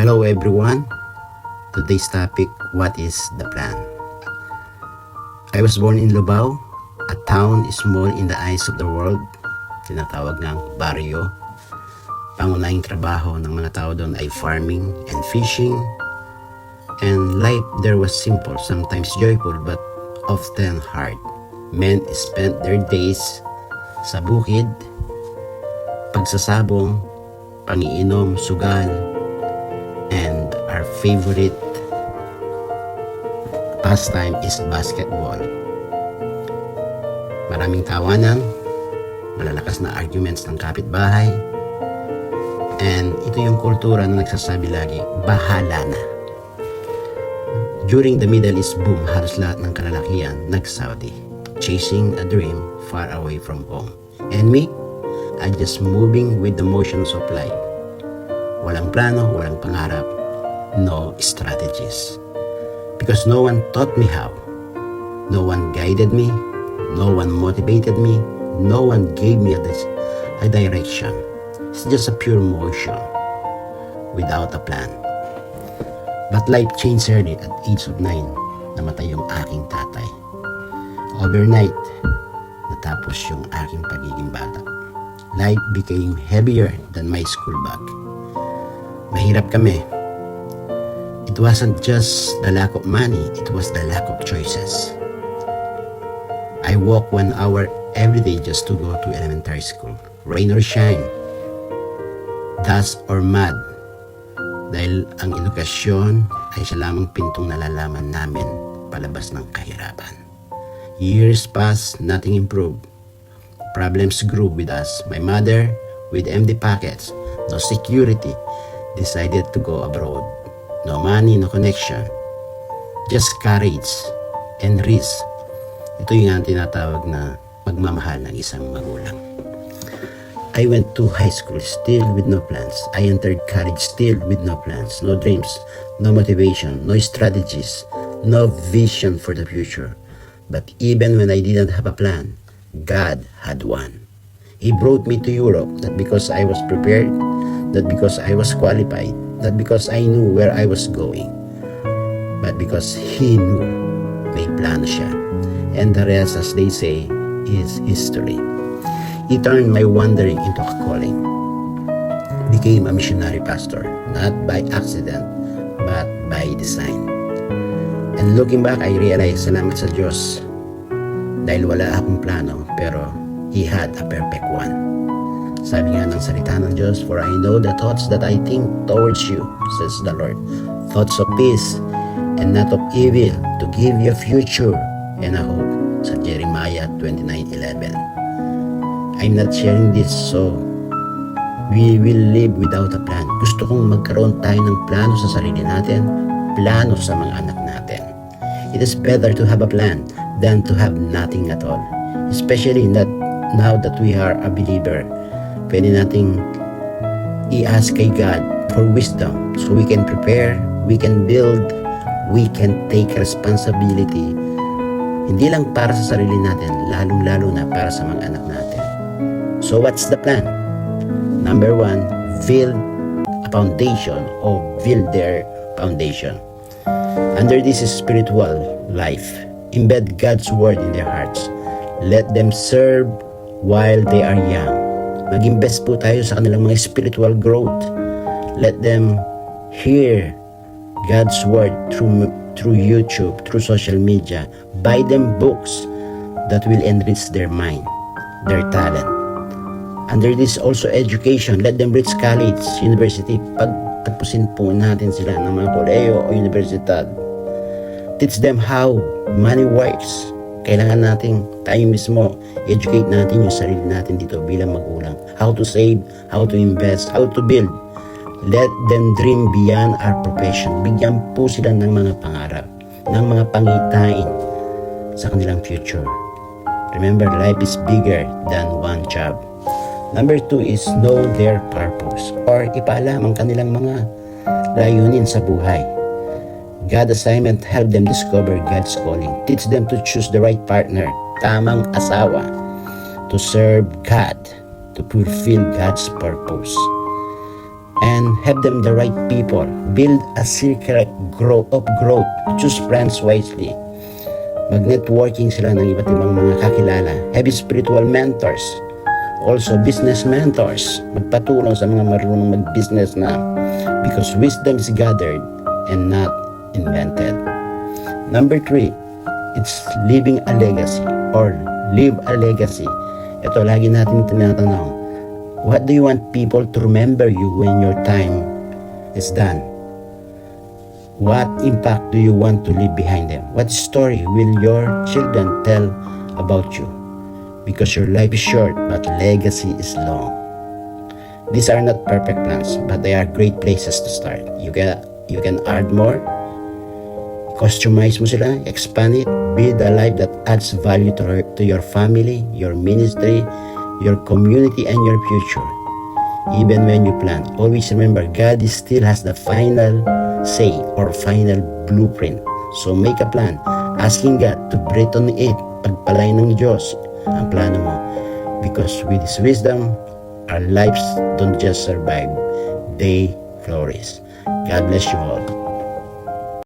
Hello everyone. Today's topic, what is the plan? I was born in Lubao, a town small in the eyes of the world, tinatawag ng baryo. Pangunahing trabaho ng mga tao doon ay farming and fishing. And life there was simple, sometimes joyful, but often hard. Men spent their days sa bukid, pagsasabong, pangiinom, sugal, and our favorite pastime is basketball. Maraming tawanan, malalakas na arguments ng kapitbahay, and ito yung kultura na nagsasabi lagi, bahala na. During the Middle East boom, halos lahat ng kalalakihan nag-Saudi, chasing a dream far away from home. And me, I just moving with the motions of life. Walang plano, walang pangarap, no strategies. Because no one taught me how. No one guided me, no one motivated me, no one gave me a direction. It's just a pure motion without a plan. But life changed early at age of 9. Namatay yung aking tatay. Overnight, natapos yung aking pagiging bata. Life became heavier than my school bag. Mahirap kami. It wasn't just the lack of money, it was the lack of choices. I walk 1 hour every day just to go to elementary school. Rain or shine, dust or mud. Dahil ang edukasyon ay siya lamang pintong nalalaman namin palabas ng kahirapan. Years passed, nothing improved. Problems grew with us. My mother, with empty pockets, no security, decided to go abroad. No money, no connection. Just courage and risk. Ito yung tinatawag na pagmamahal ng isang magulang. I went to high school still with no plans. I entered college still with no plans, no dreams, no motivation, no strategies, no vision for the future. But even when I didn't have a plan, God had one. He brought me to Europe, not because I was prepared, not because I was qualified, not because I knew where I was going, but because He knew may plano siya. And the rest, as they say, is history. He turned my wandering into a calling. Became a missionary pastor, not by accident, but by design. And looking back, I realized, salamat sa Diyos. Dahil wala akong plano, pero He had a perfect one. Sabi nga ng salita ng Diyos, for I know the thoughts that I think towards you, says the Lord. Thoughts of peace and not of evil, to give you a future and a hope. Sa Jeremiah 29:11. I'm not sharing this so we will live without a plan. Gusto kong magkaroon tayo ng plano sa sarili natin, plano sa mga anak natin. It is better to have a plan than to have nothing at all. Especially not now that we are a believer. Pwede nating i-ask kay God for wisdom so we can prepare, we can build, we can take responsibility. Hindi lang para sa sarili natin, lalong-lalo na para sa mga anak natin. So what's the plan? Number 1, build a foundation or build their foundation. Under this spiritual life, embed God's word in their hearts. Let them serve while they are young. Mag-invest po tayo sa kanilang mga spiritual growth. Let them hear God's word through YouTube, through social media. Buy them books that will enrich their mind, their talent. Under this also education, let them reach college, university. Pagtapusin po natin sila ng mga koleyo o universidad. Teach them how money works. Kailangan natin tayo mismo educate natin yung sarili natin dito bilang magulang. How to save, how to invest, how to build. Let them dream beyond our profession. Bigyan po sila ng mga pangarap, ng mga pangitain sa kanilang future. Remember, life is bigger than one job. Number 2 is know their purpose or ipaalam ang kanilang mga layunin sa buhay. God assignment, help them discover God's calling. Teach them to choose the right partner, tamang asawa, to serve God, to fulfill God's purpose. and have them the right people. Build a circle of growth. Choose friends wisely. Mag-networking sila ng iba't ibang mga kakilala. Have spiritual mentors. Also, business mentors. Magpatulong sa mga marunong mag-business na. Because wisdom is gathered and not invented. Number 3, it's leaving a legacy or leave a legacy. Ito, lagi natin tinatanong. What do you want people to remember you when your time is done? What impact do you want to leave behind them? What story will your children tell about you? Because your life is short, but legacy is long. These are not perfect plans, but they are great places to start. You can add more, customize mo sila, expand it, build a life that adds value to your family, your ministry, your community, and your future. Even when you plan, always remember God still has the final say or final blueprint. So make a plan, asking God to breathe on it, pagpalay ng Diyos ang plano mo. Because with His wisdom, our lives don't just survive, they flourish. God bless you all.